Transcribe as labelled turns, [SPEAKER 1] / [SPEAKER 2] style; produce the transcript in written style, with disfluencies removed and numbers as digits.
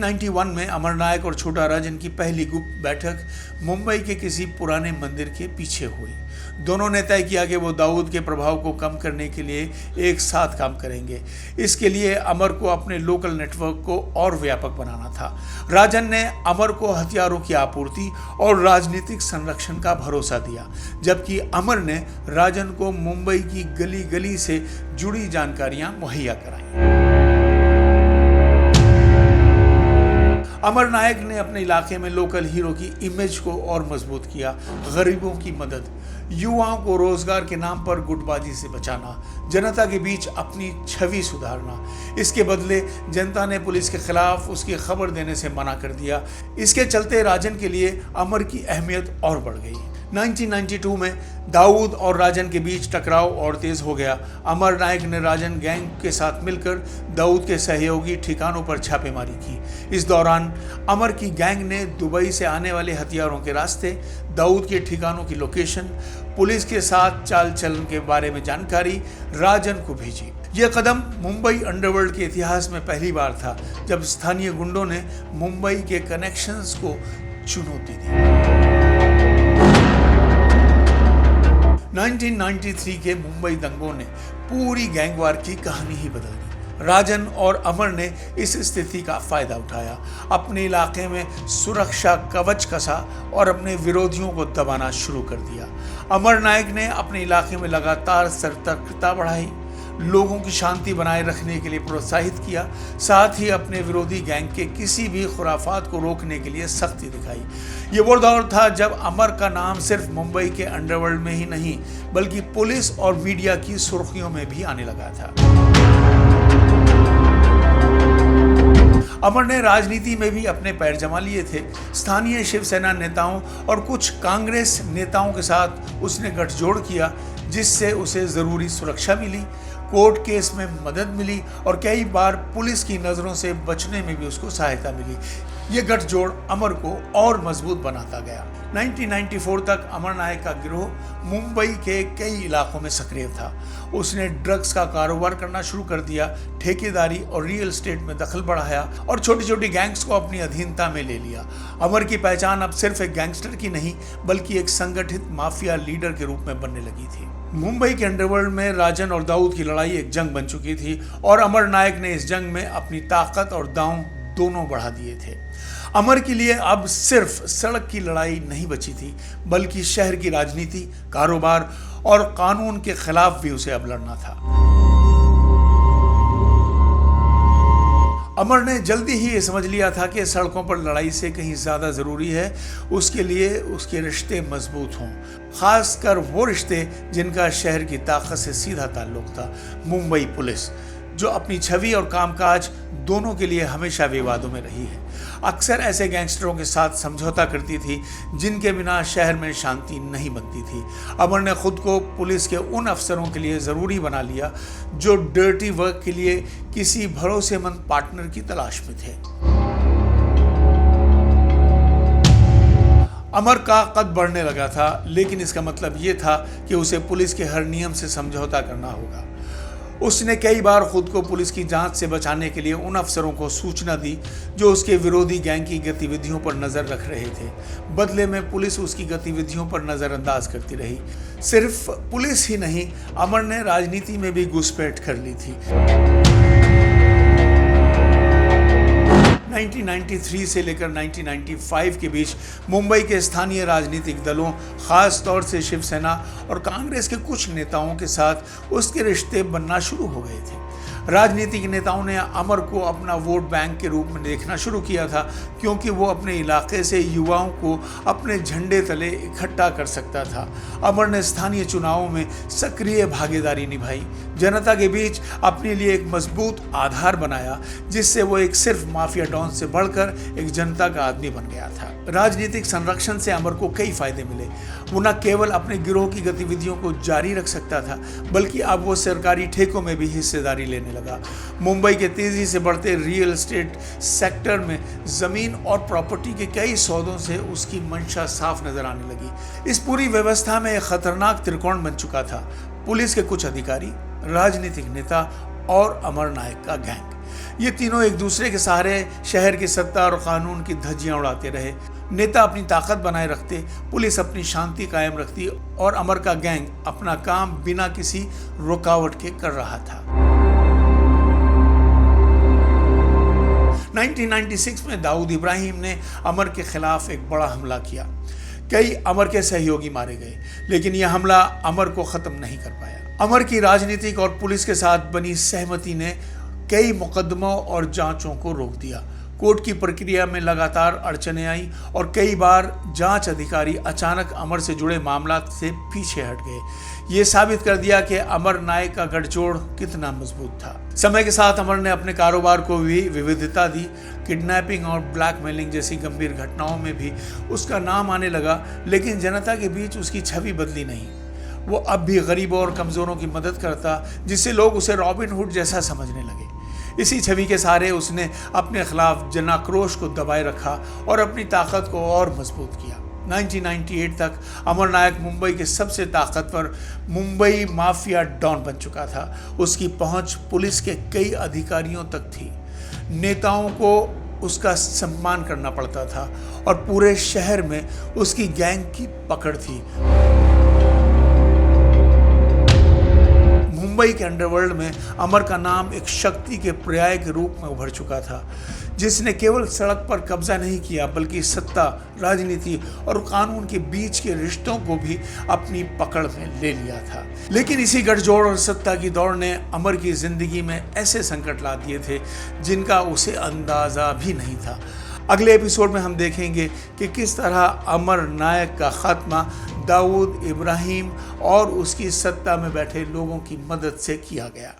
[SPEAKER 1] 1991 में अमर नायक और छोटा राजन की पहली गुप्त बैठक मुंबई के किसी पुराने मंदिर के पीछे हुई। दोनों ने तय किया कि वो दाऊद के प्रभाव को कम करने के लिए एक साथ काम करेंगे। इसके लिए अमर को अपने लोकल नेटवर्क को और व्यापक बनाना था। राजन ने अमर को हथियारों की आपूर्ति और राजनीतिक संरक्षण का भरोसा दिया, जबकि अमर ने राजन को मुंबई की गली गली से जुड़ी जानकारियां मुहैया कराई। अमर नायक ने अपने इलाके में लोकल हीरो की इमेज को और मजबूत किया। गरीबों की मदद, युवाओं को रोजगार के नाम पर गुटबाजी से बचाना, जनता के बीच अपनी छवि सुधारना। इसके बदले जनता ने पुलिस के खिलाफ उसकी खबर देने से मना कर दिया। इसके चलते राजन के लिए अमर की अहमियत और बढ़ गई। 1992 में दाऊद और राजन के बीच टकराव और तेज हो गया। अमर नायक ने राजन गैंग के साथ मिलकर दाऊद के सहयोगी ठिकानों पर छापेमारी की। इस दौरान अमर की गैंग ने दुबई से आने वाले हथियारों के रास्ते, दाऊद के ठिकानों की लोकेशन, पुलिस के साथ चाल चलन के बारे में जानकारी राजन को भेजी। यह कदम मुंबई अंडरवर्ल्ड के इतिहास में पहली बार था जब स्थानीय गुंडों ने मुंबई के कनेक्शंस को चुनौती दी। 1993 के मुंबई दंगों ने पूरी गैंगवार की कहानी ही बदल दी। राजन और अमर ने इस स्थिति का फायदा उठाया, अपने इलाके में सुरक्षा कवच कसा और अपने विरोधियों को दबाना शुरू कर दिया। अमर नायक ने अपने इलाके में लगातार सतर्कता बढ़ाई, लोगों की शांति बनाए रखने के लिए प्रोत्साहित किया, साथ ही अपने विरोधी गैंग के किसी भी खुराफात को रोकने के लिए सख्ती दिखाई। ये वो दौर था जब अमर का नाम सिर्फ मुंबई के अंडरवर्ल्ड में ही नहीं बल्कि पुलिस और मीडिया की सुर्खियों में भी आने लगा था। अमर ने राजनीति में भी अपने पैर जमा लिए थे। स्थानीय शिवसेना नेताओं और कुछ कांग्रेस नेताओं के साथ उसने गठजोड़ किया, जिससे उसे जरूरी सुरक्षा मिली, कोर्ट केस में मदद मिली और कई बार पुलिस की नजरों से बचने में भी उसको सहायता मिली। ये गठजोड़ अमर को और मजबूत बनाता गया। 1994 तक अमर नायक का गिरोह मुंबई के कई इलाकों में सक्रिय था। उसने ड्रग्स का कारोबार करना शुरू कर दिया, ठेकेदारी और रियल एस्टेट में दखल बढ़ाया और छोटी छोटी गैंग्स को अपनी अधीनता में ले लिया। अमर की पहचान अब सिर्फ एक गैंगस्टर की नहीं बल्कि एक संगठित माफिया लीडर के रूप में बनने लगी थी। मुंबई के अंडरवर्ल्ड में राजन और दाऊद की लड़ाई एक जंग बन चुकी थी और अमर नायक ने इस जंग में अपनी ताकत और दांव दोनों बढ़ा दिए थे। अमर के लिए अब सिर्फ सड़क की लड़ाई नहीं बची थी बल्कि शहर की राजनीति, कारोबार और कानून के खिलाफ भी उसे अब लड़ना था। अमर ने जल्दी ही ये समझ लिया था कि सड़कों पर लड़ाई से कहीं ज्यादा जरूरी है उसके लिए उसके रिश्ते मजबूत हों, खासकर वो रिश्ते जिनका शहर की ताकत से सीधा ताल्लुक था। मुंबई पुलिस, जो अपनी छवि और कामकाज दोनों के लिए हमेशा विवादों में रही है, अक्सर ऐसे गैंगस्टरों के साथ समझौता करती थी जिनके बिना शहर में शांति नहीं बनती थी। अमर ने खुद को पुलिस के उन अफसरों के लिए ज़रूरी बना लिया जो डर्टी वर्क के लिए किसी भरोसेमंद पार्टनर की तलाश में थे। अमर का कद बढ़ने लगा था, लेकिन इसका मतलब ये था कि उसे पुलिस के हर नियम से समझौता करना होगा। उसने कई बार खुद को पुलिस की जांच से बचाने के लिए उन अफसरों को सूचना दी जो उसके विरोधी गैंग की गतिविधियों पर नजर रख रहे थे। बदले में पुलिस उसकी गतिविधियों पर नजरअंदाज करती रही। सिर्फ पुलिस ही नहीं, अमर ने राजनीति में भी घुसपैठ कर ली थी। 1993 से लेकर 1995 के बीच मुंबई के स्थानीय राजनीतिक दलों, खास तौर से शिवसेना और कांग्रेस के कुछ नेताओं के साथ उसके रिश्ते बनना शुरू हो गए थे। राजनीतिक नेताओं ने अमर को अपना वोट बैंक के रूप में देखना शुरू किया था, क्योंकि वो अपने इलाके से युवाओं को अपने झंडे तले इकट्ठा कर सकता था। अमर ने स्थानीय चुनावों में सक्रिय भागीदारी निभाई, जनता के बीच अपने लिए एक मजबूत आधार बनाया, जिससे वो एक सिर्फ माफिया डॉन से बढ़कर एक जनता का आदमी बन गया था। राजनीतिक संरक्षण से अमर को कई फायदे मिले। वो न केवल अपने गिरोह की गतिविधियों को जारी रख सकता था, बल्कि अब वो सरकारी ठेकों में भी हिस्सेदारी लेने लगा। मुंबई के तेजी से बढ़ते रियल एस्टेट सेक्टर में जमीन और प्रॉपर्टी के कई सौदों से उसकी मंशा साफ नजर आने लगी। इस पूरी व्यवस्था में एक खतरनाक त्रिकोण बन चुका था: पुलिस के कुछ अधिकारी, राजनीतिक नेता और अमर नायक का गैंग। ये तीनों एक दूसरे के सहारे शहर की सत्ता और कानून की धज्जियां उड़ाते रहे। नेता अपनी ताकत बनाए रखते, पुलिस अपनी शांति कायम रखती और अमर का गैंग अपना काम बिना किसी रुकावट के कर रहा था। 1996 में दाऊद इब्राहिम ने अमर के खिलाफ एक बड़ा हमला किया। कई अमर के सहयोगी मारे गए, लेकिन यह हमला अमर को खत्म नहीं कर पाया। अमर की राजनीतिक और पुलिस के साथ बनी सहमति ने कई मुकदमों और जांचों को रोक दिया। कोर्ट की प्रक्रिया में लगातार अड़चनें आई और कई बार जांच अधिकारी अचानक अमर से जुड़े मामला से पीछे हट गए। ये साबित कर दिया कि अमर नायक का गठजोड़ कितना मजबूत था। समय के साथ अमर ने अपने कारोबार को भी विविधता दी। किडनैपिंग और ब्लैकमेलिंग जैसी गंभीर घटनाओं में भी उसका नाम आने लगा, लेकिन जनता के बीच उसकी छवि बदली नहीं। वो अब भी गरीबों और कमजोरों की मदद करता, जिससे लोग उसे रॉबिन हुड जैसा समझने लगे। इसी छवि के सहारे उसने अपने खिलाफ जनाक्रोश को दबाए रखा और अपनी ताकत को और मजबूत किया। 1998 तक अमर नायक मुंबई के सबसे ताकतवर मुंबई माफिया डॉन बन चुका था। उसकी पहुंच पुलिस के कई अधिकारियों तक थी। नेताओं को उसका सम्मान करना पड़ता था और पूरे शहर में उसकी गैंग की पकड़ थी। मुंबई के अंडरवर्ल्ड में अमर का नाम एक शक्ति के पर्याय के रूप में उभर चुका था, जिसने केवल सड़क पर कब्जा नहीं किया बल्कि सत्ता, राजनीति और कानून के बीच के रिश्तों को भी अपनी पकड़ में ले लिया था। लेकिन इसी गठजोड़ और सत्ता की दौड़ ने अमर की जिंदगी में ऐसे संकट ला दिए थे जिनका उसे अंदाजा भी नहीं था। अगले एपिसोड में हम देखेंगे कि किस तरह अमर नायक का खात्मा दाऊद इब्राहिम और उसकी सत्ता में बैठे लोगों की मदद से किया गया।